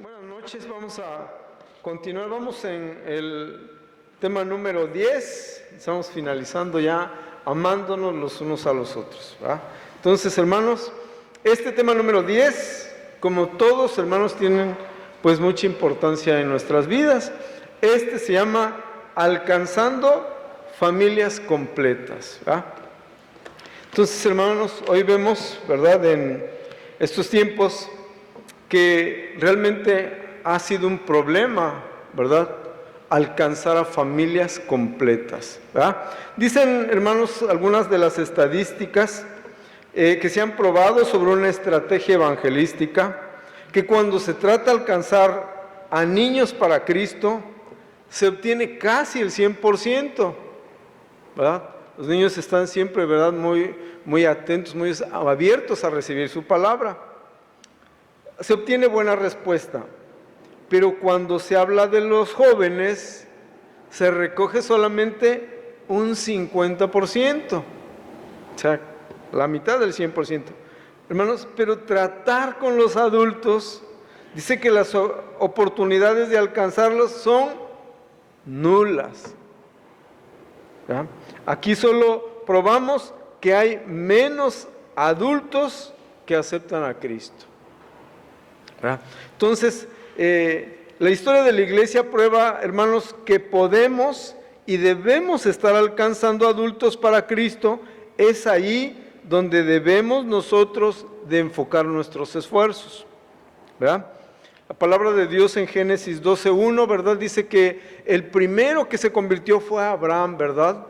Buenas noches, vamos a continuar, vamos en el tema número 10, estamos finalizando ya amándonos los unos a los otros, ¿verdad? Entonces, hermanos, este tema número 10, como todos, hermanos, tienen pues mucha importancia en nuestras vidas. Este se llama Alcanzando Familias Completas, ¿verdad? Entonces, hermanos, hoy vemos, ¿verdad?, en estos tiempos que realmente ha sido un problema, ¿verdad?, alcanzar a familias completas, ¿verdad? Dicen, hermanos, algunas de las estadísticas que se han probado sobre una estrategia evangelística, que cuando se trata de alcanzar a niños para Cristo, se obtiene casi el 100%, ¿verdad? Los niños están siempre, ¿verdad?, muy atentos, muy abiertos a recibir su palabra. Se obtiene buena respuesta, pero cuando se habla de los jóvenes, se recoge solamente un 50%, o sea, la mitad del 100%. Hermanos, pero tratar con los adultos, dice que las oportunidades de alcanzarlos son nulas. ¿Ya? Aquí solo probamos que hay menos adultos que aceptan a Cristo. ¿Verdad? Entonces, la historia de la iglesia prueba, hermanos, que podemos y debemos estar alcanzando adultos para Cristo. Es ahí donde debemos nosotros de enfocar nuestros esfuerzos, ¿verdad? La palabra de Dios en Génesis 12:1, ¿verdad?, dice que el primero que se convirtió fue Abraham, ¿verdad?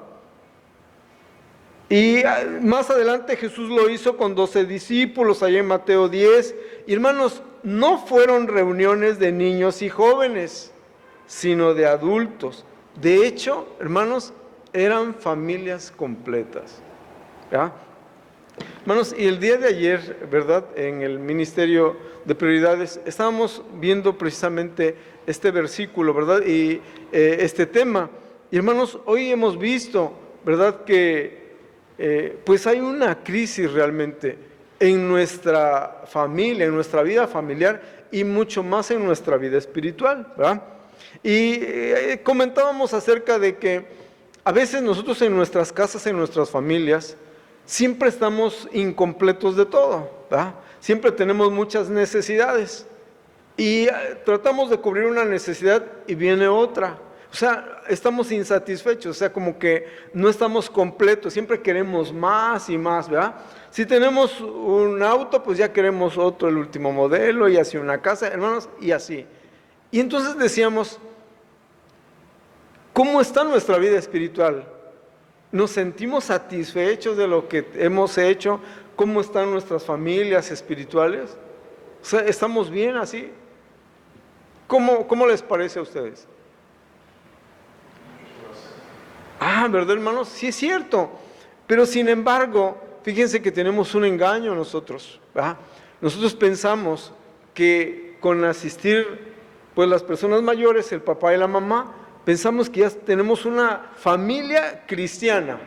Y más adelante Jesús lo hizo con 12 discípulos, allá en Mateo 10. Y hermanos, no fueron reuniones de niños y jóvenes, sino de adultos. De hecho, hermanos, eran familias completas, ¿ya? Hermanos, y el día de ayer, ¿verdad?, en el Ministerio de Prioridades, estábamos viendo precisamente este versículo, ¿verdad?, y este tema. Y hermanos, hoy hemos visto, ¿verdad?, que pues hay una crisis realmente en nuestra familia, en nuestra vida familiar y mucho más en nuestra vida espiritual, ¿verdad? Y comentábamos acerca de que a veces nosotros en nuestras casas, en nuestras familias, siempre estamos incompletos de todo, ¿verdad? Siempre tenemos muchas necesidades y tratamos de cubrir una necesidad y viene otra. O sea, estamos insatisfechos, o sea, como que no estamos completos, siempre queremos más y más, ¿verdad? Si tenemos un auto, pues ya queremos otro, el último modelo, y así una casa, hermanos, y así. Y entonces decíamos, ¿cómo está nuestra vida espiritual? ¿Nos sentimos satisfechos de lo que hemos hecho? ¿Cómo están nuestras familias espirituales? O sea, ¿estamos bien así? ¿Cómo les parece a ustedes? ¿Verdad, hermanos? Sí es cierto, pero sin embargo, fíjense que tenemos un engaño nosotros, ¿verdad? Nosotros pensamos que con asistir, pues las personas mayores, el papá y la mamá, pensamos que ya tenemos una familia cristiana,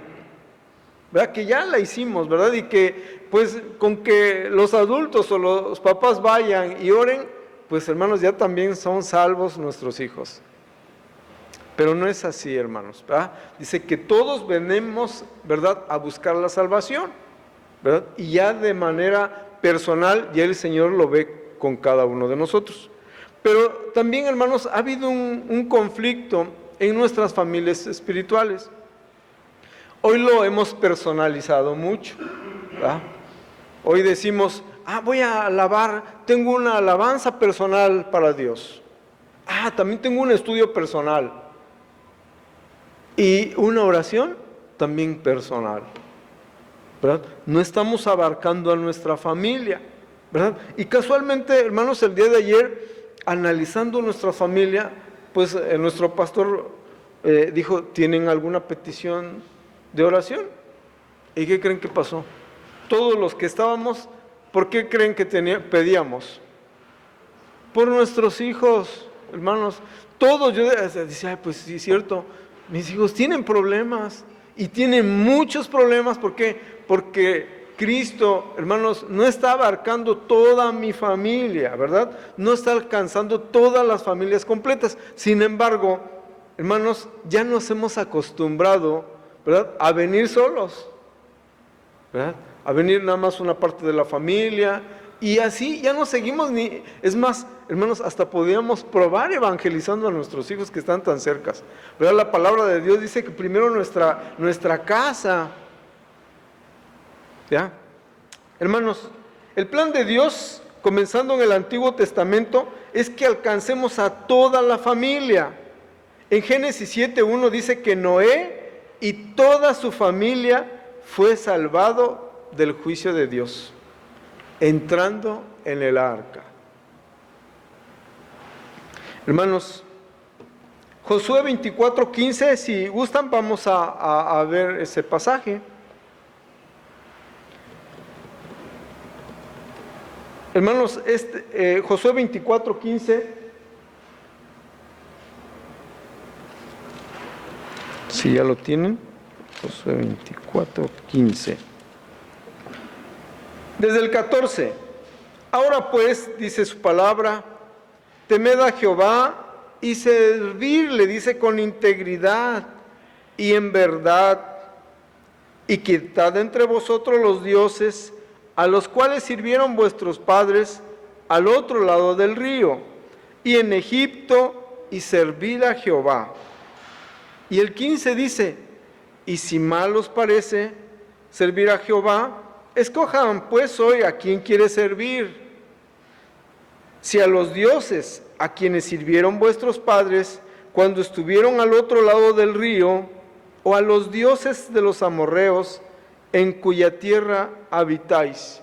¿verdad? Que ya la hicimos, ¿verdad? Y que pues con que los adultos o los papás vayan y oren, pues hermanos, ya también son salvos nuestros hijos. Pero no es así, hermanos, ¿verdad? Dice que todos venimos, ¿verdad?, a buscar la salvación, ¿verdad? Y ya de manera personal, ya el Señor lo ve con cada uno de nosotros. Pero también, hermanos, ha habido un conflicto en nuestras familias espirituales. Hoy lo hemos personalizado mucho, ¿verdad? Hoy decimos, voy a alabar, tengo una alabanza personal para Dios. También tengo un estudio personal. Y una oración también personal, ¿verdad? No estamos abarcando a nuestra familia, ¿verdad? Y casualmente, hermanos, el día de ayer, analizando nuestra familia, pues nuestro pastor dijo, ¿tienen alguna petición de oración? ¿Y qué creen que pasó? Todos los que estábamos, ¿por qué creen que pedíamos? Por nuestros hijos, hermanos. Todos, yo decía, pues sí, es cierto. Mis hijos tienen problemas y tienen muchos problemas. ¿Por qué? Porque Cristo, hermanos, no está abarcando toda mi familia, ¿verdad? No está alcanzando todas las familias completas. Sin embargo, hermanos, ya nos hemos acostumbrado, ¿verdad?, a venir solos, ¿verdad? A venir nada más una parte de la familia, y así ya no seguimos ni... Es más, hermanos, hasta podríamos probar evangelizando a nuestros hijos que están tan cercas, ¿verdad? La palabra de Dios dice que primero nuestra casa, ¿ya? Hermanos, el plan de Dios, comenzando en el Antiguo Testamento, es que alcancemos a toda la familia. En Génesis 7:1 dice que Noé y toda su familia fue salvado del juicio de Dios, entrando en el arca. Hermanos, Josué 24:15, si gustan vamos a ver ese pasaje. Hermanos, Josué 24:15, si ya lo tienen, Josué 24:15. Desde el 14, ahora pues, dice su palabra, temed a Jehová y servirle, dice, con integridad y en verdad, y quitad entre vosotros los dioses a los cuales sirvieron vuestros padres al otro lado del río, y en Egipto, y servid a Jehová. Y el 15 dice, y si mal os parece servir a Jehová, escojan pues hoy a quién quiere servir, si a los dioses a quienes sirvieron vuestros padres cuando estuvieron al otro lado del río, o a los dioses de los amorreos en cuya tierra habitáis.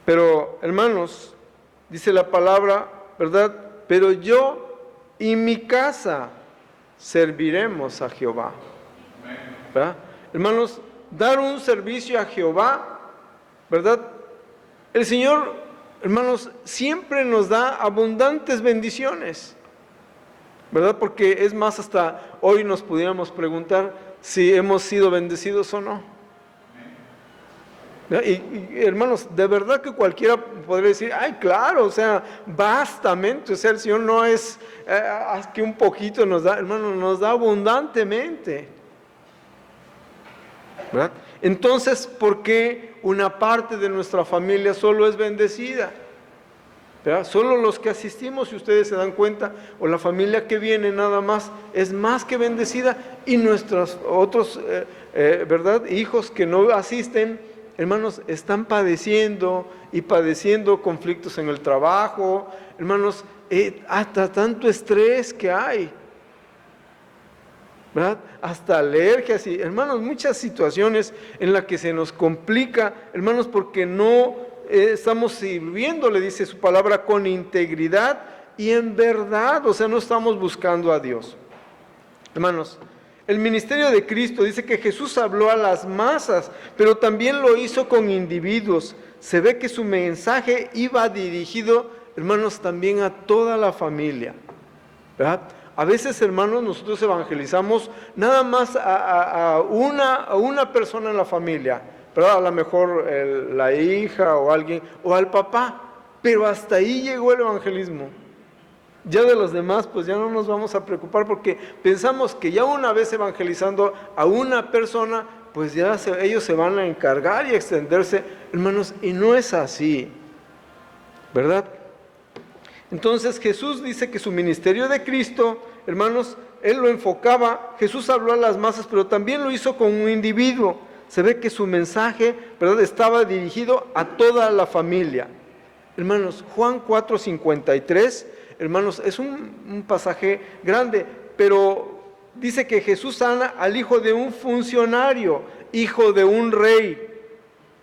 Pero, hermanos, dice la palabra, ¿verdad? Pero yo y mi casa serviremos a Jehová, ¿verdad? Hermanos, dar un servicio a Jehová, ¿verdad? El Señor, hermanos, siempre nos da abundantes bendiciones, ¿verdad? Porque es más, hasta hoy nos pudiéramos preguntar si hemos sido bendecidos o no. Y hermanos, de verdad que cualquiera podría decir, ay, claro, o sea, vastamente, o sea, el Señor no es que un poquito nos da, hermanos, nos da abundantemente, ¿verdad? Entonces, ¿por qué una parte de nuestra familia solo es bendecida? ¿Verdad? Solo los que asistimos, si ustedes se dan cuenta, o la familia que viene nada más, es más que bendecida, y nuestros otros, ¿verdad?, hijos que no asisten, hermanos, están padeciendo conflictos en el trabajo, hermanos, hasta tanto estrés que hay, ¿verdad? Hasta alergias y, hermanos, muchas situaciones en las que se nos complica, hermanos, porque no estamos sirviéndole, dice su palabra, con integridad y en verdad, o sea, no estamos buscando a Dios. Hermanos, el ministerio de Cristo dice que Jesús habló a las masas, pero también lo hizo con individuos. Se ve que su mensaje iba dirigido, hermanos, también a toda la familia, ¿verdad? A veces, hermanos, nosotros evangelizamos nada más a una persona en la familia, ¿verdad? A lo mejor la hija o alguien, o al papá, pero hasta ahí llegó el evangelismo. Ya de los demás, pues ya no nos vamos a preocupar porque pensamos que ya una vez evangelizando a una persona, pues ya ellos se van a encargar y extenderse, hermanos, y no es así, ¿verdad? Entonces Jesús dice que su ministerio de Cristo, hermanos, Él lo enfocaba, Jesús habló a las masas, pero también lo hizo con un individuo. Se ve que su mensaje, ¿verdad?, estaba dirigido a toda la familia. Hermanos, Juan 4:53, hermanos, es un pasaje grande, pero dice que Jesús sana al hijo de un funcionario, hijo de un rey,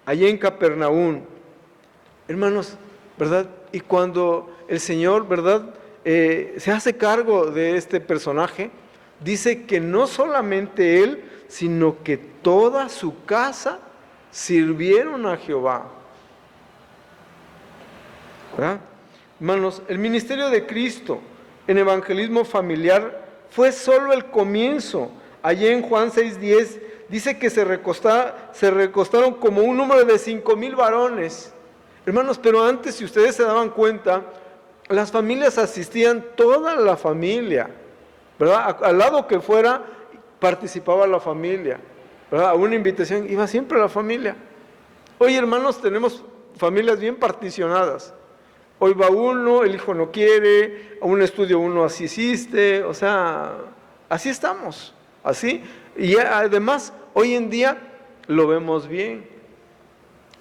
allí en Capernaum. Hermanos, ¿verdad? Y cuando el Señor, ¿verdad?, se hace cargo de este personaje, dice que no solamente él, sino que toda su casa sirvieron a Jehová, ¿verdad? Hermanos, el ministerio de Cristo en evangelismo familiar fue solo el comienzo. Allí en Juan 6:10 dice que se recostaron como un número de 5,000 varones. Hermanos, pero antes, si ustedes se daban cuenta, las familias asistían toda la familia, ¿verdad? Al lado que fuera, participaba la familia, ¿verdad? A una invitación iba siempre la familia. Hoy, hermanos, tenemos familias bien particionadas. Hoy va uno, el hijo no quiere, a un estudio uno así asiste, o sea, así estamos, así. Y además, hoy en día lo vemos bien,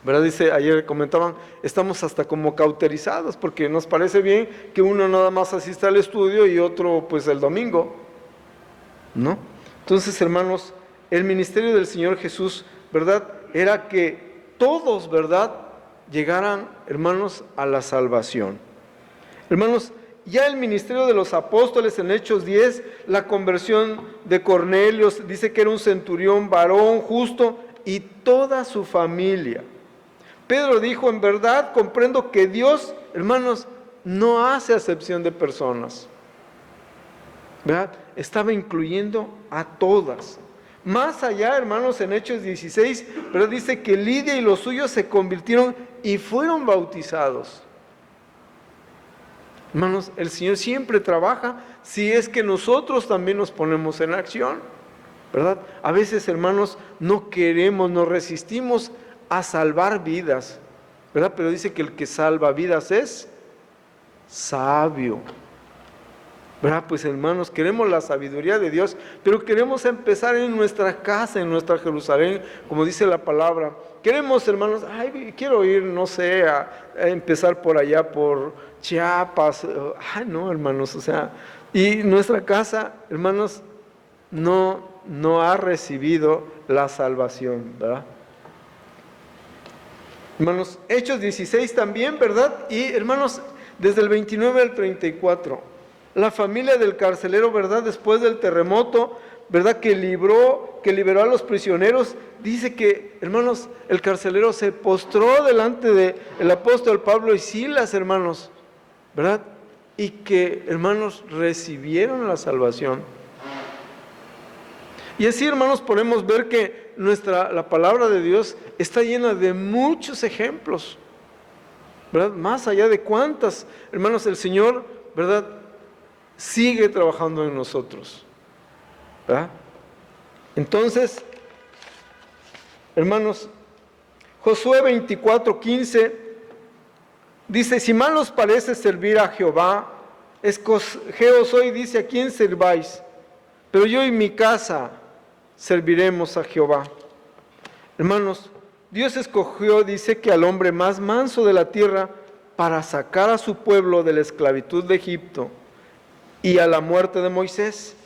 ¿verdad? Dice, ayer comentaban, estamos hasta como cauterizados, porque nos parece bien que uno nada más asista al estudio y otro pues el domingo, ¿no? Entonces, hermanos, el ministerio del Señor Jesús, ¿verdad? Era que todos, ¿verdad?, llegaran, hermanos, a la salvación. Hermanos, ya el ministerio de los apóstoles en Hechos 10, la conversión de Cornelio, dice que era un centurión varón justo y toda su familia. Pedro dijo, en verdad comprendo que Dios, hermanos, no hace acepción de personas, ¿verdad? Estaba incluyendo a todas. Más allá, hermanos, en Hechos 16, pero dice que Lidia y los suyos se convirtieron y fueron bautizados. Hermanos, el Señor siempre trabaja si es que nosotros también nos ponemos en acción, ¿verdad? A veces, hermanos, no queremos, nos resistimos a salvar vidas, ¿verdad? Pero dice que el que salva vidas es sabio, ¿verdad? Pues, hermanos, queremos la sabiduría de Dios, pero queremos empezar en nuestra casa, en nuestra Jerusalén, como dice la palabra. Queremos, hermanos, quiero ir, no sé, a empezar por allá, por Chiapas. No, hermanos, o sea, y nuestra casa, hermanos, no ha recibido la salvación, ¿verdad? Hermanos, Hechos 16 también, ¿verdad? Y, hermanos, desde el 29 al 34, la familia del carcelero, ¿verdad?, después del terremoto, ¿verdad?, que liberó a los prisioneros, dice que, hermanos, el carcelero se postró delante del apóstol Pablo y Silas, hermanos, ¿verdad? Y que, hermanos, recibieron la salvación. Y así, hermanos, podemos ver que la palabra de Dios está llena de muchos ejemplos, ¿verdad? Más allá de cuántas, hermanos, el Señor, ¿verdad?, sigue trabajando en nosotros, ¿verdad? Entonces, hermanos, Josué 24:15 dice, si mal os parece servir a Jehová, escogeos hoy, dice, a quién serváis, pero yo y mi casa serviremos a Jehová. Hermanos, Dios escogió, dice, que al hombre más manso de la tierra para sacar a su pueblo de la esclavitud de Egipto y a la muerte de Moisés.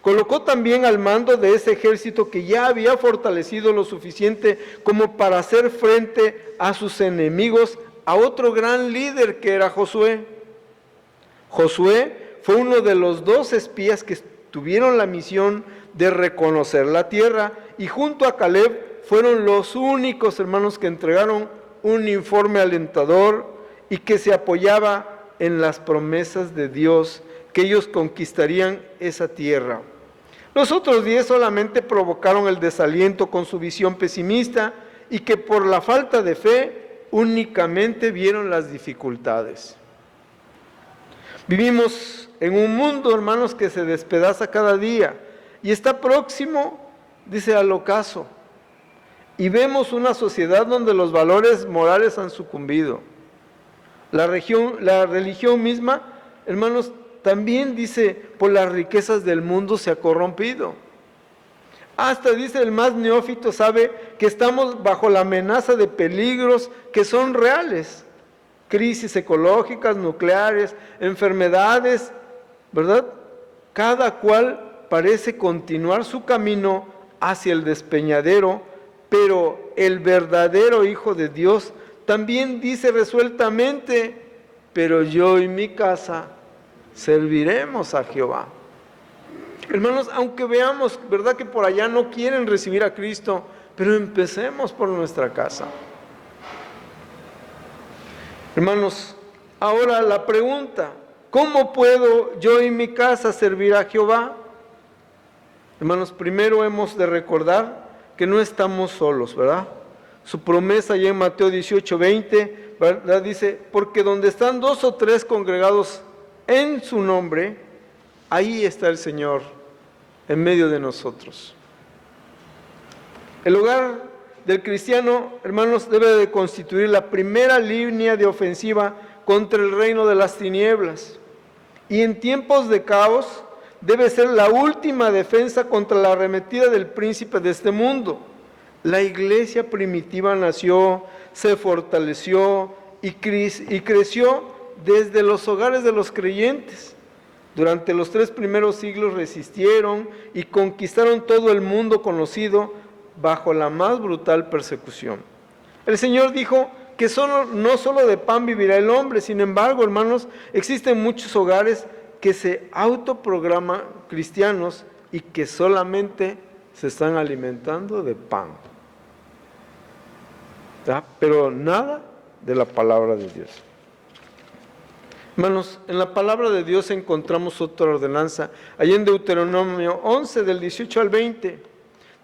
Colocó también al mando de ese ejército que ya había fortalecido lo suficiente como para hacer frente a sus enemigos a otro gran líder que era Josué. Josué fue uno de los 2 espías que tuvieron la misión de reconocer la tierra y junto a Caleb fueron los únicos, hermanos, que entregaron un informe alentador y que se apoyaba en las promesas de Dios, que ellos conquistarían esa tierra. Los otros 10 solamente provocaron el desaliento con su visión pesimista y que por la falta de fe únicamente vieron las dificultades. Vivimos en un mundo, hermanos, que se despedaza cada día y está próximo, dice, al ocaso. Y vemos una sociedad donde los valores morales han sucumbido. La religión misma, hermanos, también dice, por las riquezas del mundo se ha corrompido. Hasta, dice, el más neófito sabe que estamos bajo la amenaza de peligros que son reales. Crisis ecológicas, nucleares, enfermedades, ¿verdad? Cada cual parece continuar su camino hacia el despeñadero, pero el verdadero Hijo de Dios también dice resueltamente, pero yo y mi casa serviremos a Jehová. Hermanos, aunque veamos, ¿verdad?, que por allá no quieren recibir a Cristo, pero empecemos por nuestra casa. Hermanos, ahora la pregunta, ¿cómo puedo yo y mi casa servir a Jehová? Hermanos, primero hemos de recordar que no estamos solos, ¿verdad? Su promesa ya en Mateo 18:20, ¿verdad? Dice, porque donde están 2 o 3 congregados en su nombre, ahí está el Señor en medio de nosotros. El hogar del cristiano, hermanos, debe de constituir la primera línea de ofensiva contra el reino de las tinieblas. Y en tiempos de caos, debe ser la última defensa contra la arremetida del príncipe de este mundo. La iglesia primitiva nació, se fortaleció y creció desde los hogares de los creyentes. Durante los 3 primeros siglos resistieron y conquistaron todo el mundo conocido bajo la más brutal persecución. El Señor dijo que no solo de pan vivirá el hombre. Sin embargo, hermanos, existen muchos hogares que se autoprograman cristianos y que solamente se están alimentando de pan, ¿verdad? Pero nada de la palabra de Dios. Hermanos, en la palabra de Dios encontramos otra ordenanza. Allí en Deuteronomio 11, del 18 al 20,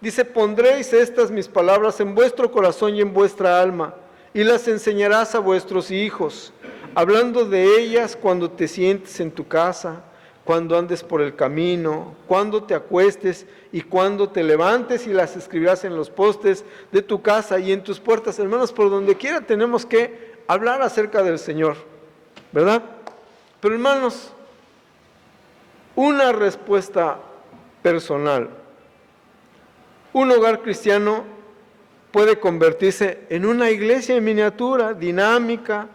dice, pondréis estas mis palabras en vuestro corazón y en vuestra alma, y las enseñarás a vuestros hijos, hablando de ellas cuando te sientes en tu casa, cuando andes por el camino, cuando te acuestes y cuando te levantes, y las escribirás en los postes de tu casa y en tus puertas. Hermanos, por donde quiera tenemos que hablar acerca del Señor, ¿verdad? Pero hermanos, una respuesta personal. Un hogar cristiano puede convertirse en una iglesia en miniatura, dinámica,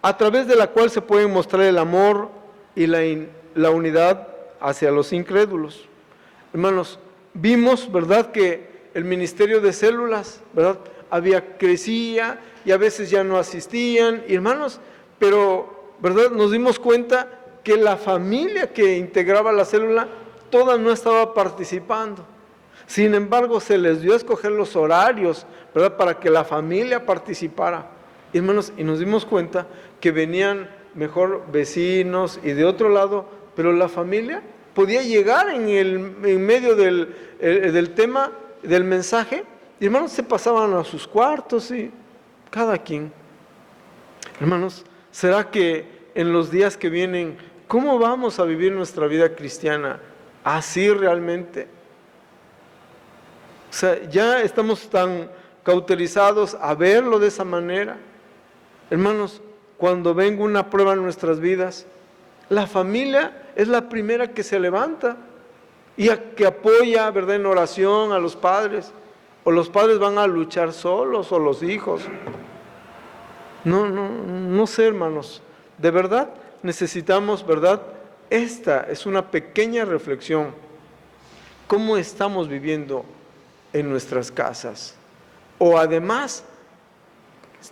a través de la cual se puede mostrar el amor y la unidad hacia los incrédulos. Hermanos, vimos, ¿verdad?, que el ministerio de células, ¿verdad?, crecía y a veces ya no asistían, y hermanos, pero, ¿verdad?, nos dimos cuenta que la familia que integraba la célula, toda no estaba participando. Sin embargo, se les dio a escoger los horarios, ¿verdad?, para que la familia participara. Y hermanos, y nos dimos cuenta que venían mejor vecinos y de otro lado, pero la familia podía llegar en medio del tema, del mensaje, y hermanos, se pasaban a sus cuartos y cada quien. Hermanos, ¿será que en los días que vienen, cómo vamos a vivir nuestra vida cristiana? ¿Así realmente? O sea, ya estamos tan cauterizados a verlo de esa manera. Hermanos, cuando venga una prueba en nuestras vidas, la familia es la primera que se levanta y que apoya, ¿verdad?, en oración a los padres. O los padres van a luchar solos, o los hijos. No sé, hermanos. De verdad necesitamos, ¿verdad? Esta es una pequeña reflexión. ¿Cómo estamos viviendo en nuestras casas? O además,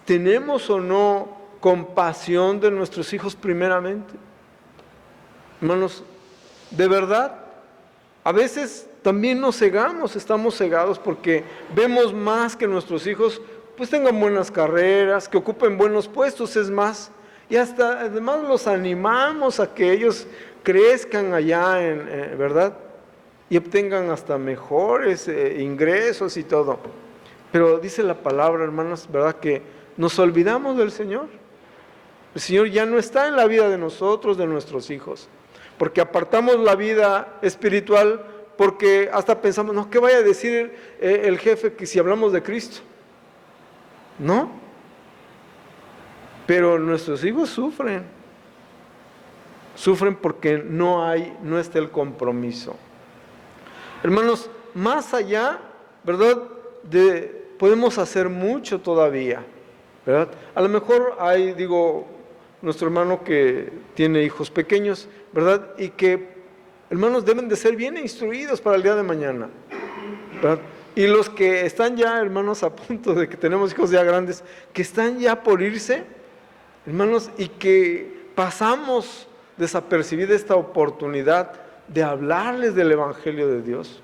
¿tenemos o no compasión de nuestros hijos primeramente? Hermanos, de verdad, a veces también nos cegamos, estamos cegados porque vemos más que nuestros hijos pues tengan buenas carreras, que ocupen buenos puestos, es más, y hasta además los animamos a que ellos crezcan allá, ¿verdad?, y obtengan hasta mejores ingresos y todo. Pero dice la palabra, hermanos, ¿verdad?, que nos olvidamos del Señor. El Señor ya no está en la vida de nosotros, de nuestros hijos, porque apartamos la vida espiritual, porque hasta pensamos, no, ¿qué vaya a decir el jefe que si hablamos de Cristo? ¿No? Pero nuestros hijos sufren porque no está el compromiso. Hermanos, más allá, ¿verdad?, podemos hacer mucho todavía, ¿verdad? A lo mejor hay, nuestro hermano que tiene hijos pequeños, ¿verdad?, y que, hermanos, deben de ser bien instruidos para el día de mañana, ¿verdad? Y los que están ya, hermanos, a punto de que tenemos hijos ya grandes, que están ya por irse, hermanos, y que pasamos desapercibida esta oportunidad de hablarles del Evangelio de Dios,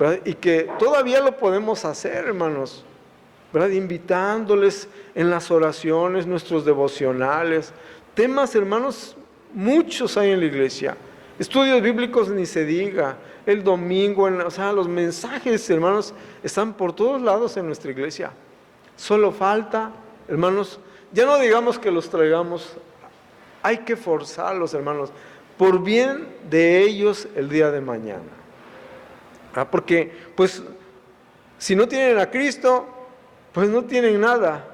¿verdad? Y que todavía lo podemos hacer, hermanos, ¿verdad?, invitándoles en las oraciones, nuestros devocionales, temas, hermanos, muchos hay en la iglesia, Estudios bíblicos ni se diga. El domingo, o sea, los mensajes, hermanos, están por todos lados en nuestra iglesia. Solo falta, hermanos, ya no digamos que los traigamos, hay que forzarlos, hermanos, por bien de ellos el día de mañana. Porque, pues, si no tienen a Cristo, pues no tienen nada.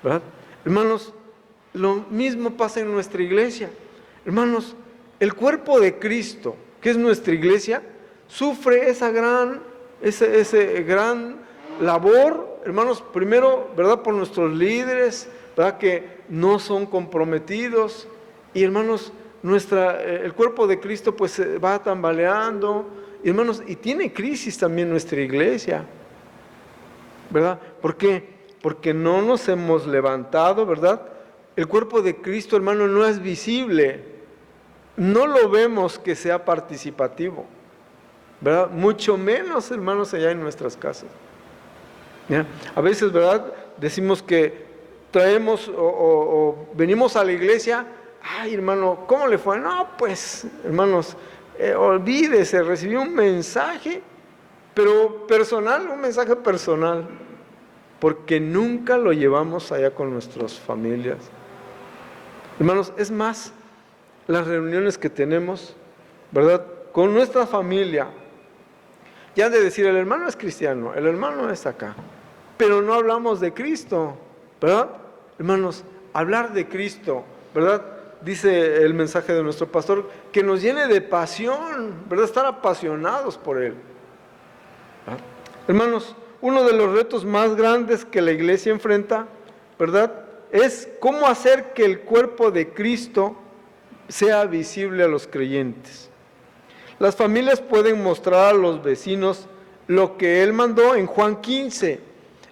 ¿Verdad? Hermanos, lo mismo pasa en nuestra iglesia. Hermanos, el cuerpo de Cristo, que es nuestra iglesia, sufre esa gran labor, hermanos, primero, ¿verdad? Por nuestros líderes, ¿verdad? Que no son comprometidos. Y hermanos, el cuerpo de Cristo pues se va tambaleando. Y hermanos, y tiene crisis también nuestra iglesia, ¿verdad? ¿Por qué? Porque no nos hemos levantado, ¿verdad? El cuerpo de Cristo, hermano, no es visible. No lo vemos que sea participativo, ¿verdad? Mucho menos, hermanos, allá en nuestras casas. ¿Ya? A veces, ¿verdad? Decimos que traemos o venimos a la iglesia. Ay, hermano, ¿cómo le fue? No, pues, hermanos, olvídese, recibí un mensaje, pero personal, un mensaje personal, porque nunca lo llevamos allá con nuestras familias. Hermanos, es más, las reuniones que tenemos, ¿verdad? Con nuestra familia, ya de decir, el hermano es cristiano, el hermano es acá, pero no hablamos de Cristo, ¿verdad? Hermanos, hablar de Cristo, ¿verdad? Dice el mensaje de nuestro pastor, que nos llene de pasión, ¿verdad? Estar apasionados por Él. ¿verdad? Hermanos, uno de los retos más grandes que la iglesia enfrenta, ¿verdad? Es cómo hacer que el cuerpo de Cristo sea visible a los creyentes. Las familias pueden mostrar a los vecinos lo que Él mandó en Juan 15.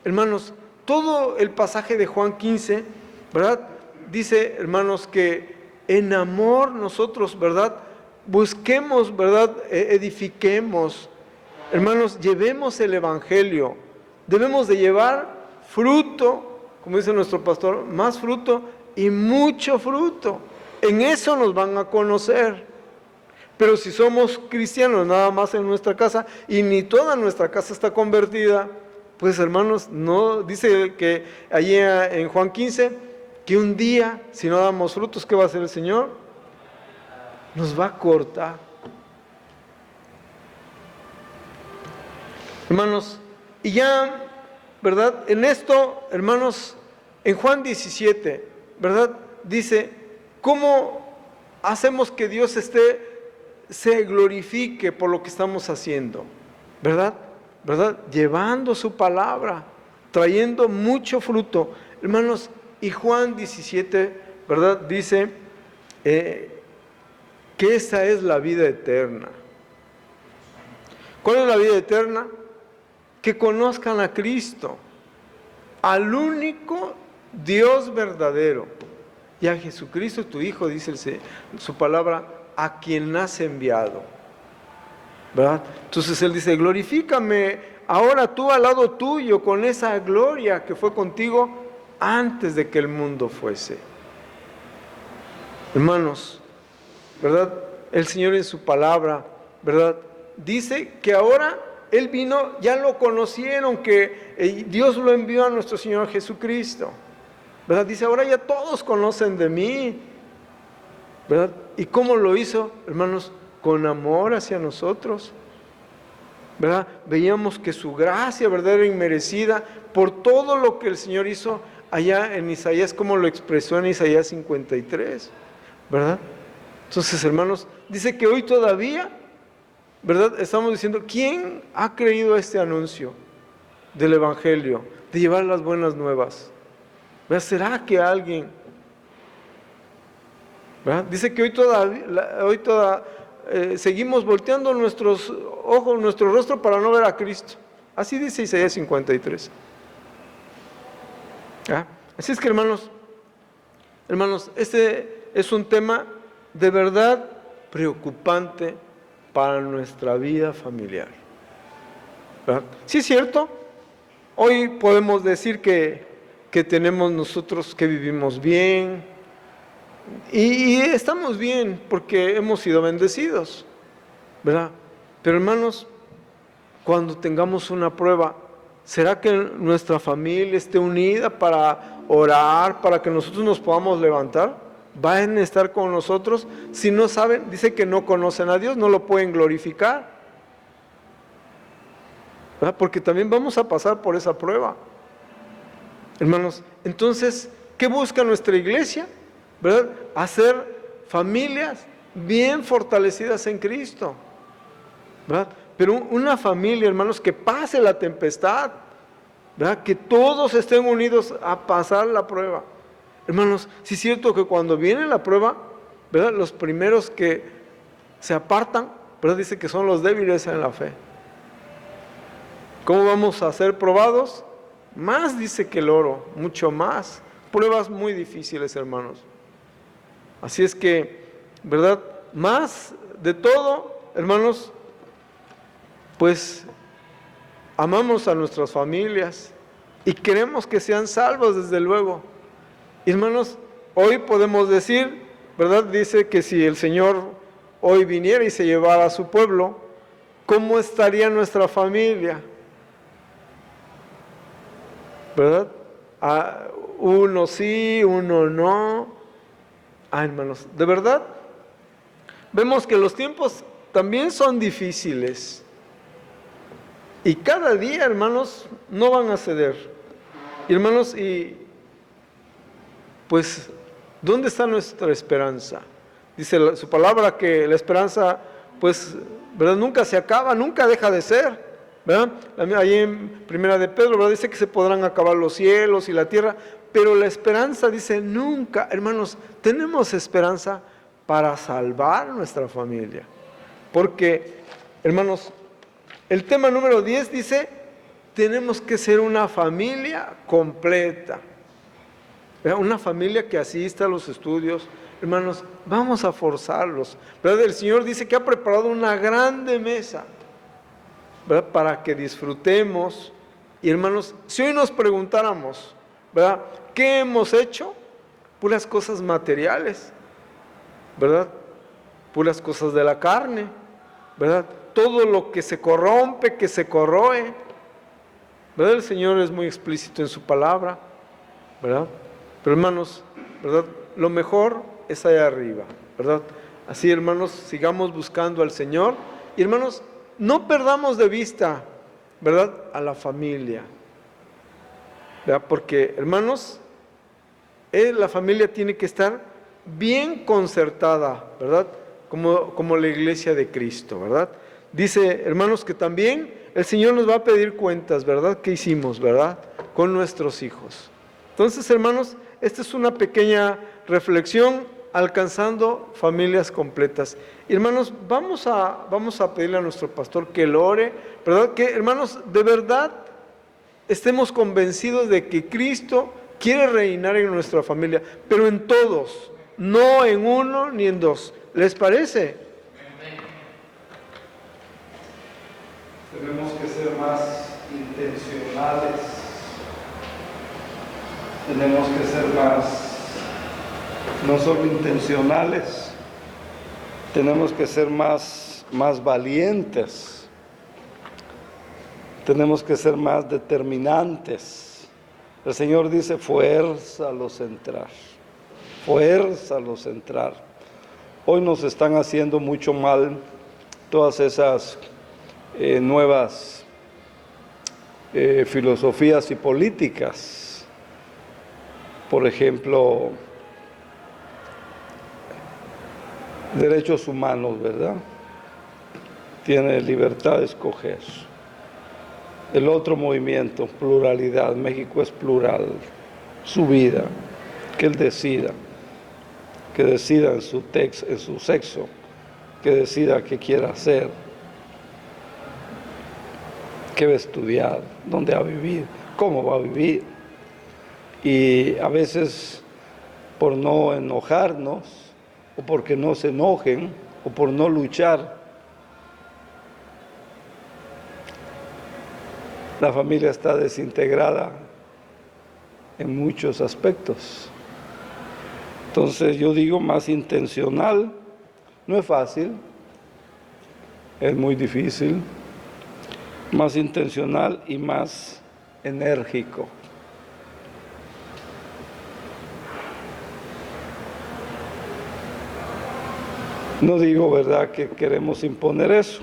Hermanos, todo el pasaje de Juan 15, ¿verdad? Dice, hermanos, que en amor nosotros, ¿verdad? Busquemos, ¿verdad? Edifiquemos. Hermanos, llevemos el Evangelio. Debemos de llevar fruto, como dice nuestro pastor, más fruto y mucho fruto. En eso nos van a conocer. Pero si somos cristianos nada más en nuestra casa y ni toda nuestra casa está convertida, pues hermanos, no dice que allí en Juan 15, que un día, si no damos frutos, ¿qué va a hacer el Señor? Nos va a cortar. Hermanos, y ya, ¿verdad? En esto, hermanos, en Juan 17, ¿verdad? Dice, ¿cómo hacemos que Dios se glorifique por lo que estamos haciendo? ¿Verdad? ¿Verdad? Llevando su palabra, trayendo mucho fruto. Hermanos, y Juan 17, ¿verdad? Dice que esa es la vida eterna. ¿Cuál es la vida eterna? Que conozcan a Cristo, al único Dios verdadero, y a Jesucristo tu Hijo, dice su palabra, a quien has enviado. ¿Verdad? Entonces Él dice, glorifícame ahora tú al lado tuyo con esa gloria que fue contigo antes de que el mundo fuese. Hermanos, ¿verdad? El Señor en su palabra, ¿verdad? Dice que ahora Él vino, ya lo conocieron, que Dios lo envió a nuestro Señor Jesucristo. ¿Verdad? Dice, ahora ya todos conocen de mí. ¿Verdad? ¿Y cómo lo hizo, hermanos? Con amor hacia nosotros. ¿Verdad? Veíamos que su gracia, ¿verdad?, era inmerecida por todo lo que el Señor hizo allá en Isaías, como lo expresó en Isaías 53. ¿Verdad? Entonces, hermanos, dice que hoy todavía, ¿verdad?, estamos diciendo, ¿quién ha creído a este anuncio del Evangelio, de llevar las buenas nuevas? ¿Verdad? ¿Será que alguien? ¿Verdad? Dice que hoy seguimos volteando nuestros ojos, nuestro rostro para no ver a Cristo. Así dice Isaías 53. ¿Ah? Así es que, hermanos, este es un tema de verdad preocupante para nuestra vida familiar. ¿Verdad? Sí es cierto, hoy podemos decir que tenemos nosotros, que vivimos bien, Y estamos bien porque hemos sido bendecidos, ¿verdad? Pero hermanos, cuando tengamos una prueba, ¿será que nuestra familia esté unida para orar, para que nosotros nos podamos levantar? ¿Van a estar con nosotros? Si no saben, dice que no conocen a Dios, no lo pueden glorificar, ¿verdad? Porque también vamos a pasar por esa prueba, hermanos. Entonces, ¿qué busca nuestra iglesia? ¿Verdad? Hacer familias bien fortalecidas en Cristo, ¿verdad? Pero una familia, hermanos, que pase la tempestad, ¿verdad? Que todos estén unidos a pasar la prueba. Hermanos, sí es cierto que cuando viene la prueba, ¿verdad? Los primeros que se apartan, ¿verdad? Dice que son los débiles en la fe. ¿Cómo vamos a ser probados? Más dice que el oro, mucho más. Pruebas muy difíciles, hermanos. Así es que, ¿verdad? Más de todo, hermanos, pues amamos a nuestras familias y queremos que sean salvos, desde luego. Hermanos, hoy podemos decir, ¿verdad? Dice que si el Señor hoy viniera y se llevara a su pueblo, ¿cómo estaría nuestra familia? ¿Verdad? Uno sí, uno no. Hermanos, de verdad, vemos que los tiempos también son difíciles. Y cada día, hermanos, no van a ceder. Y hermanos, pues, ¿dónde está nuestra esperanza? Dice su palabra que la esperanza, pues, ¿verdad? Nunca se acaba, nunca deja de ser, ¿verdad? Ahí en Primera de Pedro, ¿verdad? Dice que se podrán acabar los cielos y la tierra, pero la esperanza dice nunca. Hermanos, tenemos esperanza para salvar nuestra familia. Porque, hermanos, el tema número 10 dice, tenemos que ser una familia completa. Una familia que asista a los estudios. Hermanos, vamos a forzarlos, ¿verdad? El Señor dice que ha preparado una grande mesa, ¿verdad? Para que disfrutemos. Y hermanos, si hoy nos preguntáramos, ¿verdad? ¿Qué hemos hecho? Puras cosas materiales, ¿verdad? Puras cosas de la carne, ¿verdad? Todo lo que se corrompe, que se corroe, ¿verdad? El Señor es muy explícito en su palabra, ¿verdad? Pero hermanos, ¿verdad? Lo mejor es allá arriba, ¿verdad? Así, hermanos, sigamos buscando al Señor. Y hermanos, no perdamos de vista, ¿verdad? A la familia, ¿verdad? Porque, hermanos, la familia tiene que estar bien concertada, ¿verdad? Como la iglesia de Cristo, ¿verdad? Dice, hermanos, que también el Señor nos va a pedir cuentas, ¿verdad? ¿Qué hicimos, verdad? Con nuestros hijos. Entonces, hermanos, esta es una pequeña reflexión alcanzando familias completas. Y hermanos, vamos a pedirle a nuestro pastor que lo ore, ¿verdad? Que, hermanos, de verdad estemos convencidos de que Cristo quiere reinar en nuestra familia, pero en todos, no en uno ni en dos. ¿Les parece? Tenemos que ser más intencionales. Tenemos que ser no solo intencionales, tenemos que ser más valientes. Tenemos que ser más determinantes. El Señor dice, fuérzalos a entrar. Fuérzalos a entrar. Hoy nos están haciendo mucho mal todas esas nuevas filosofías y políticas. Por ejemplo, derechos humanos, ¿verdad? Tiene libertad de escoger. El otro movimiento, pluralidad. México es plural. Su vida, que él decida. Que decida en su sexo. Que decida qué quiere hacer. Qué va a estudiar. Dónde va a vivir. Cómo va a vivir. Y a veces, por no enojarnos, o porque no se enojen, o por no luchar, la familia está desintegrada en muchos aspectos. Entonces yo digo más intencional, no es fácil, es muy difícil, más intencional y más enérgico. No digo, ¿verdad?, que queremos imponer eso,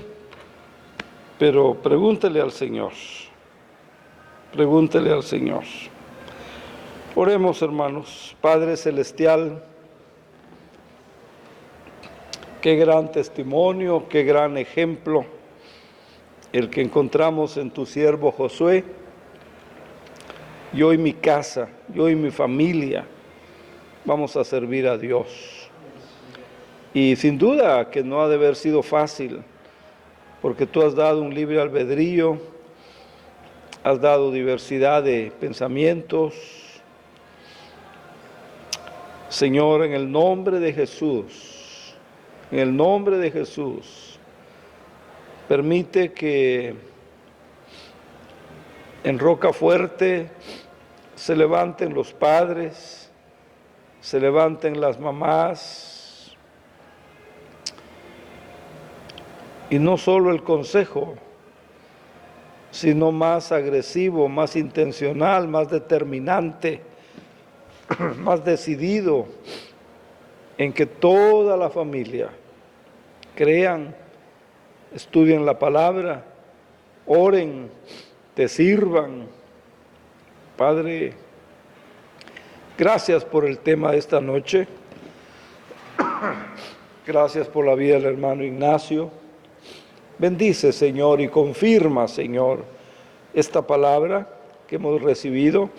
pero pregúntele al Señor, pregúntele al Señor. Oremos, hermanos. Padre Celestial, qué gran testimonio, qué gran ejemplo el que encontramos en tu siervo Josué. Yo y mi casa, yo y mi familia vamos a servir a Dios. Y sin duda que no ha de haber sido fácil, porque tú has dado un libre albedrío, has dado diversidad de pensamientos. Señor, en el nombre de Jesús, en el nombre de Jesús, permite que en Roca Fuerte se levanten los padres, se levanten las mamás, y no solo el consejo, sino más agresivo, más intencional, más determinante, más decidido en que toda la familia crean, estudien la palabra, oren, te sirvan. Padre, gracias por el tema de esta noche. Gracias por la vida del hermano Ignacio. Bendice, Señor, y confirma, Señor, esta palabra que hemos recibido.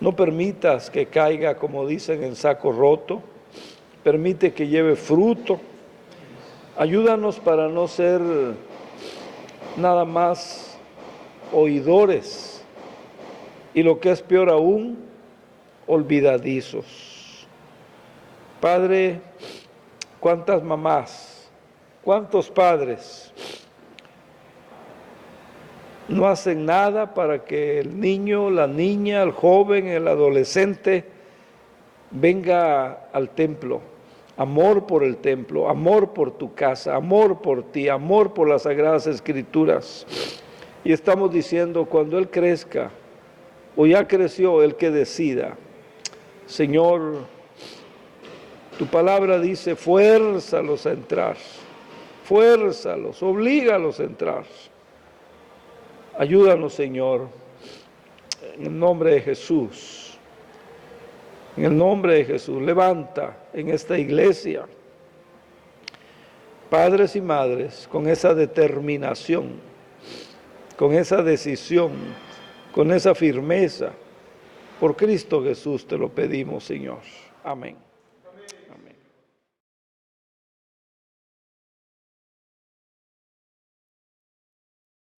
No permitas que caiga, como dicen, en saco roto. Permite que lleve fruto. Ayúdanos para no ser nada más oidores y, lo que es peor aún, olvidadizos. Padre, cuántas mamás, cuántos padres no hacen nada para que el niño, la niña, el joven, el adolescente venga al templo. Amor por el templo, amor por tu casa, amor por ti, amor por las Sagradas Escrituras. Y estamos diciendo, cuando él crezca, o ya creció, el que decida. Señor, tu palabra dice, fuérzalos a entrar, fuérzalos, oblígalos a entrar. Ayúdanos, Señor, en el nombre de Jesús, en el nombre de Jesús. Levanta en esta iglesia padres y madres con esa determinación, con esa decisión, con esa firmeza. Por Cristo Jesús te lo pedimos, Señor. Amén.